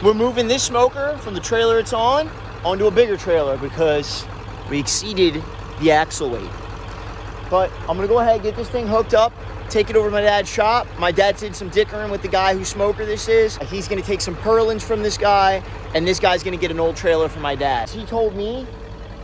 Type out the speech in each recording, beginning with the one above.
We're moving this smoker from the trailer it's on onto a bigger trailer because we exceeded the axle weight. But I'm gonna go ahead and get this thing hooked up, take it over to my dad's shop. My dad did some dickering with the guy whose smoker this is. He's gonna take some purlins from this guy, and this guy's gonna get an old trailer for my dad. He told me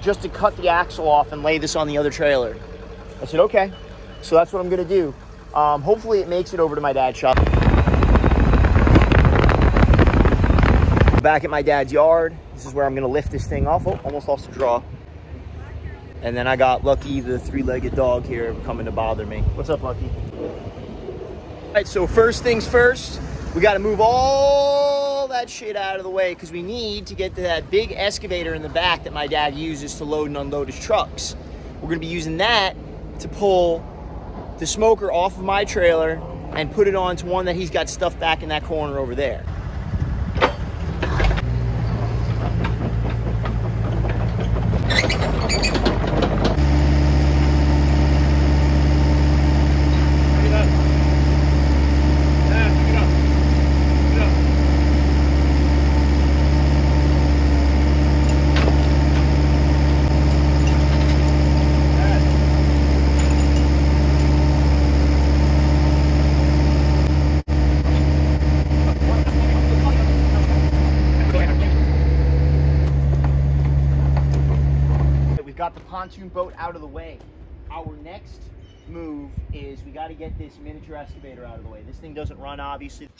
just to cut the axle off and lay this on the other trailer. I said, okay. So that's what I'm gonna do. Hopefully it makes it over to my dad's shop. Back at my dad's yard, this is where I'm gonna lift this thing off. Oh, almost lost the draw. And then I got Lucky, the three-legged dog here, coming to bother me. What's up, Lucky? All right, so first things first, we gotta move all that shit out of the way because we need to get to that big excavator in the back that my dad uses to load and unload his trucks. We're gonna be using that to pull the smoker off of my trailer and put it onto one that he's got stuffed back in that corner over there. Got the pontoon boat out of the way. Our next move is we got to get this miniature excavator out of the way. This thing doesn't run, obviously.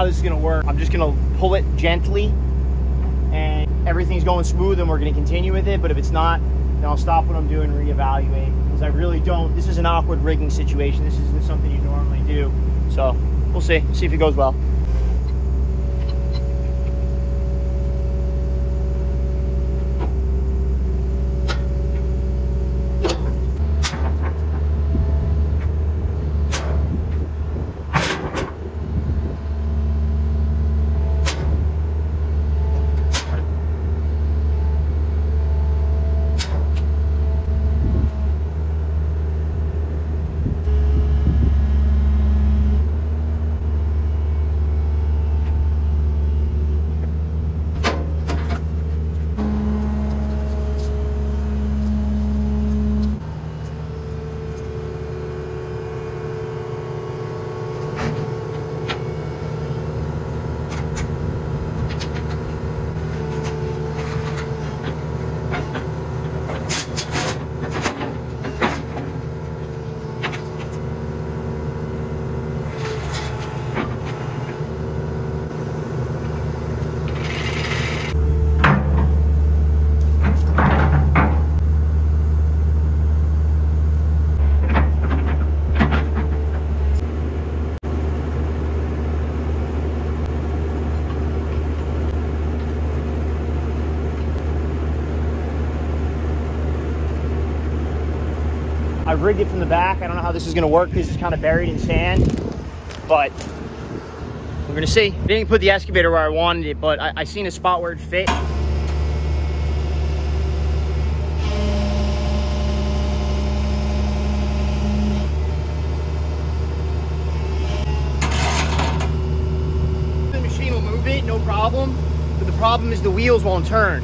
This is gonna work. I'm just gonna pull it gently and everything's going smooth and we're gonna continue with it, but if it's not, then I'll stop what I'm doing and reevaluate, because I really don't, this is an awkward rigging situation. This isn't something you normally do. So we'll see if it goes well. I rigged it from the back. I don't know how this is gonna work because it's kind of buried in sand, but we're gonna see. I didn't put the excavator where I wanted it, but I seen a spot where it fit. The machine will move it, no problem, but the problem is the wheels won't turn.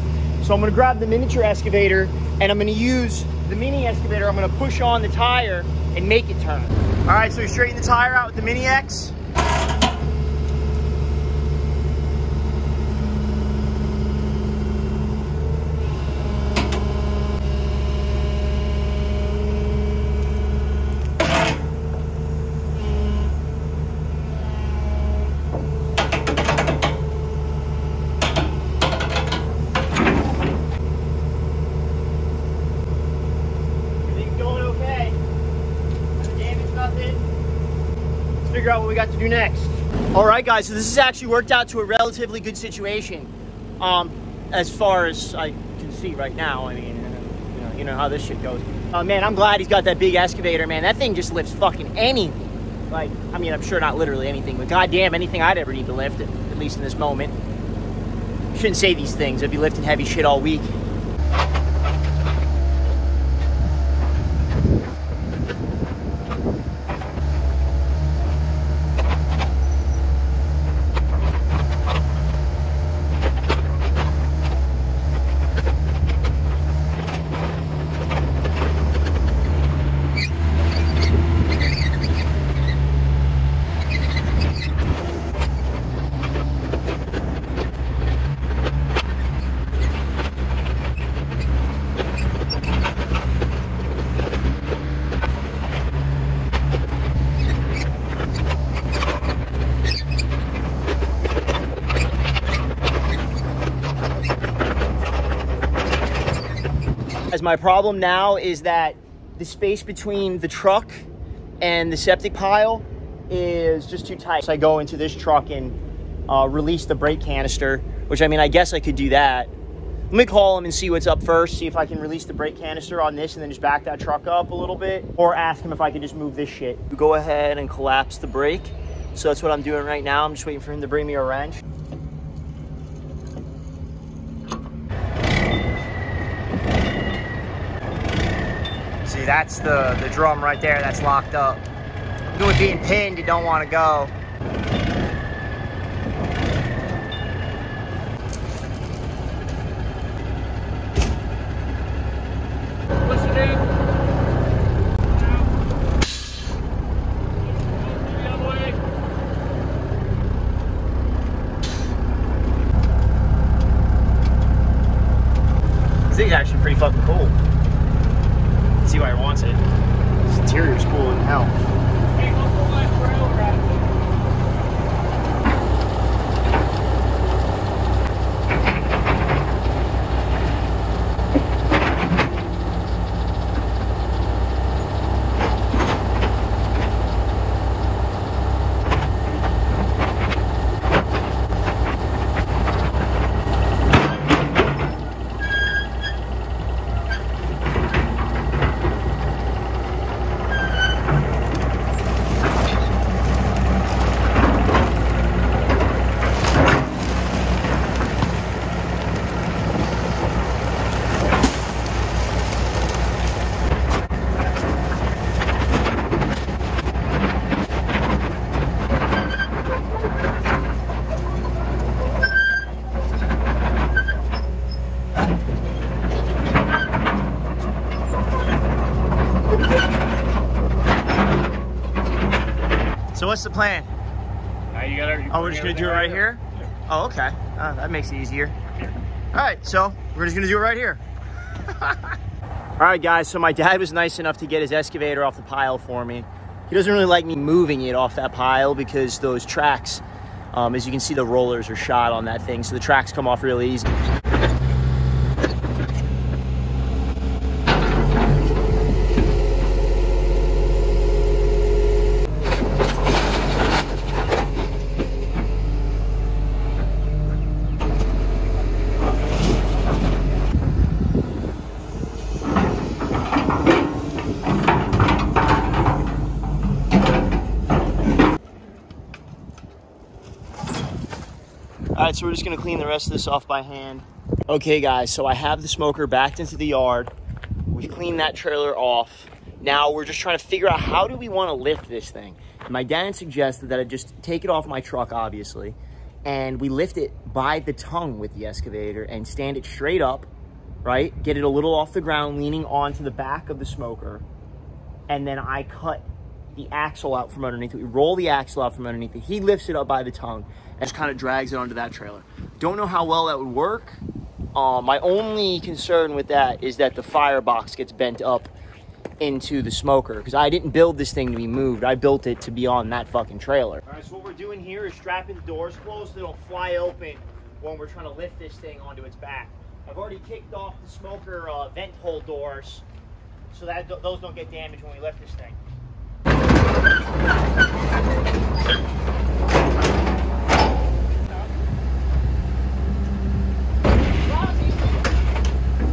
So I'm gonna grab the miniature excavator and I'm gonna use the mini excavator. I'm gonna push on the tire and make it turn. All right, so we straighten the tire out with the mini X. Figure out what we got to do next. All right, guys, so this has actually worked out to a relatively good situation, as far as I can see right now. I mean, you know how this shit goes. Man, I'm glad he's got that big excavator, man. That thing just lifts fucking anything. Like, I mean, I'm sure not literally anything, but goddamn, anything I'd ever need to lift, at least in this moment. Shouldn't say these things. I'd be lifting heavy shit all week. As my problem now is that the space between the truck and the septic pile is just too tight. So I go into this truck and release the brake canister, which, I mean, I guess I could do that. Let me call him and see what's up first, see if I can release the brake canister on this and then just back that truck up a little bit, or ask him if I can just move this shit. Go ahead and collapse the brake. So that's what I'm doing right now. I'm just waiting for him to bring me a wrench. See, that's the drum right there that's locked up. With being pinned, you don't want to go. Push it in. The other way. This thing's actually pretty fucking cool. See why he wants it. This interior's cool as hell. Hey, go pull that trailer out of So what's the plan? Oh, we're just gonna do it right here? Oh, okay. That makes it easier. All right, so we're just gonna do it right here. All right, guys, so my dad was nice enough to get his excavator off the pile for me. He doesn't really like me moving it off that pile because those tracks, as you can see, the rollers are shot on that thing, so the tracks come off really easy. All right, so we're just gonna clean the rest of this off by hand. Okay, guys, so I have the smoker backed into the yard. We've cleaned that trailer off. Now we're just trying to figure out how do we wanna lift this thing. And my dad suggested that I just take it off my truck, obviously, and we lift it by the tongue with the excavator and stand it straight up right? Get it a little off the ground, leaning onto the back of the smoker. And then I cut the axle out from underneath it. We roll the axle out from underneath it. He lifts it up by the tongue and just kind of drags it onto that trailer. Don't know how well that would work. My only concern with that is that the firebox gets bent up into the smoker, because I didn't build this thing to be moved. I built it to be on that fucking trailer. All right, so what we're doing here is strapping the doors closed so they don't fly open when we're trying to lift this thing onto its back. I've already kicked off the smoker vent hole doors so that those don't get damaged when we lift this thing.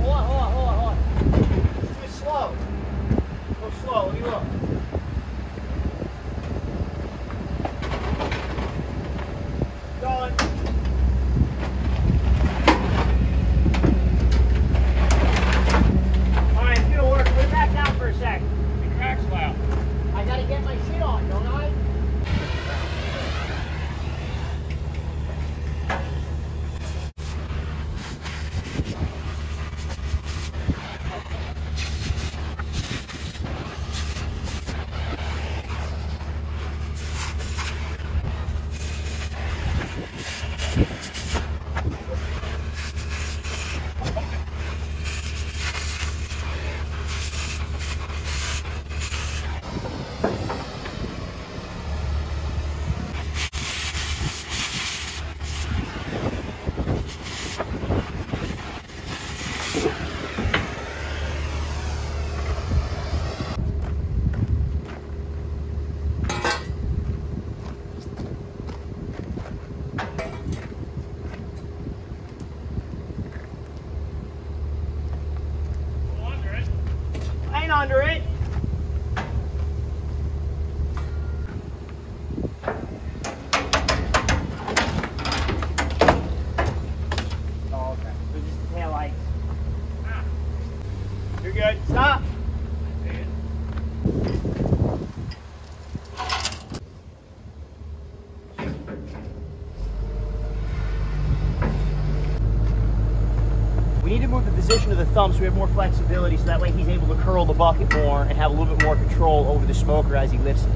Hold on. Just do it slow. Go slow, let me look. Going. Alright, it's gonna work. Put it back down for a sec. Get your axle out. I gotta get my shit on, don't I? Under it. Oh, okay. So just the tail lights. You're good. Stop. We need to move the position of the thumb so we have more flexibility, so that way he's able to curl the bucket more and have a little bit more control over the smoker as he lifts it.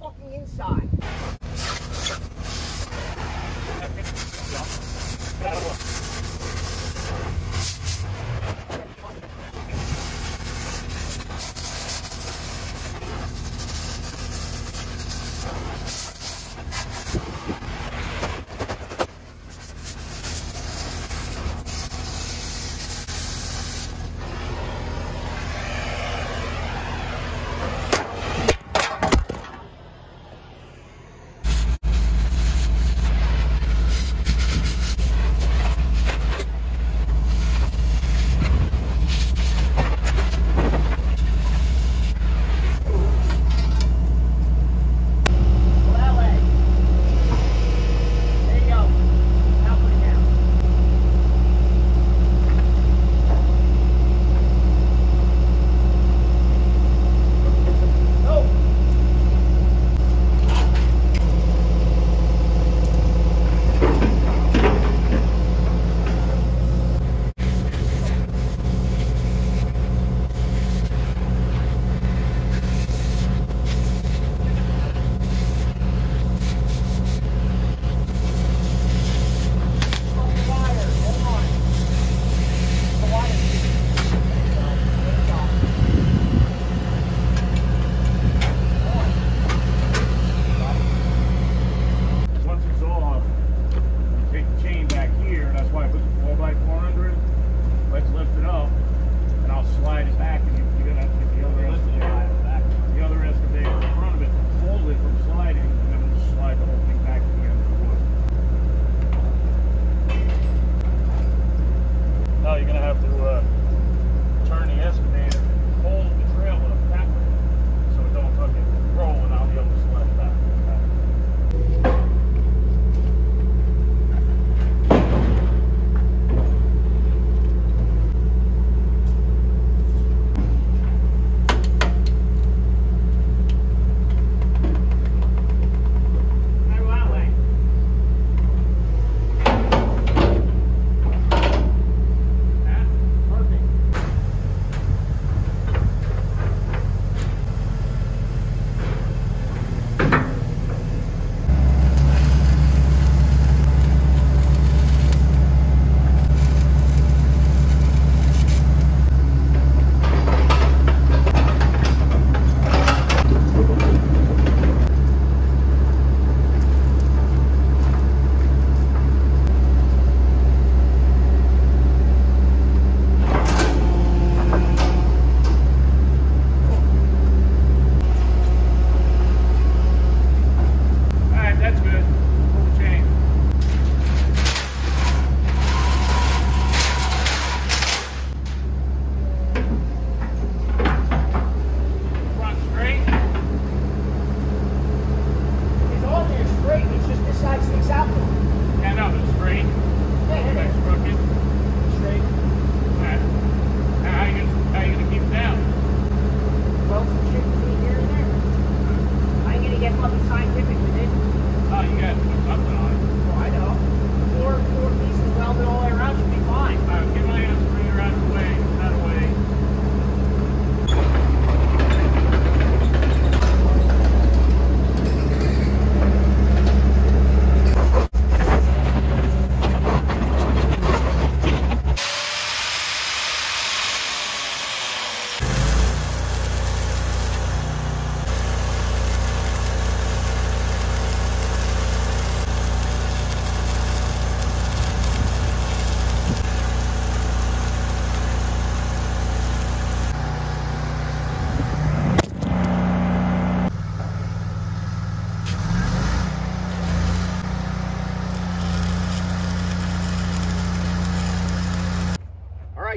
fucking inside.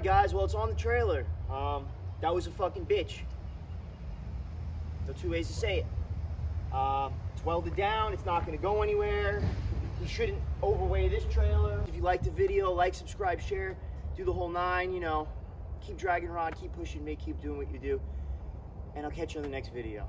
Alright guys, well it's on the trailer. That was a fucking bitch. No two ways to say it. It's welded down, it's not gonna go anywhere. You shouldn't overweigh this trailer. If you liked the video, like, subscribe, share, do the whole 9, you know. Keep dragging rod, keep pushing me, keep doing what you do. And I'll catch you on the next video.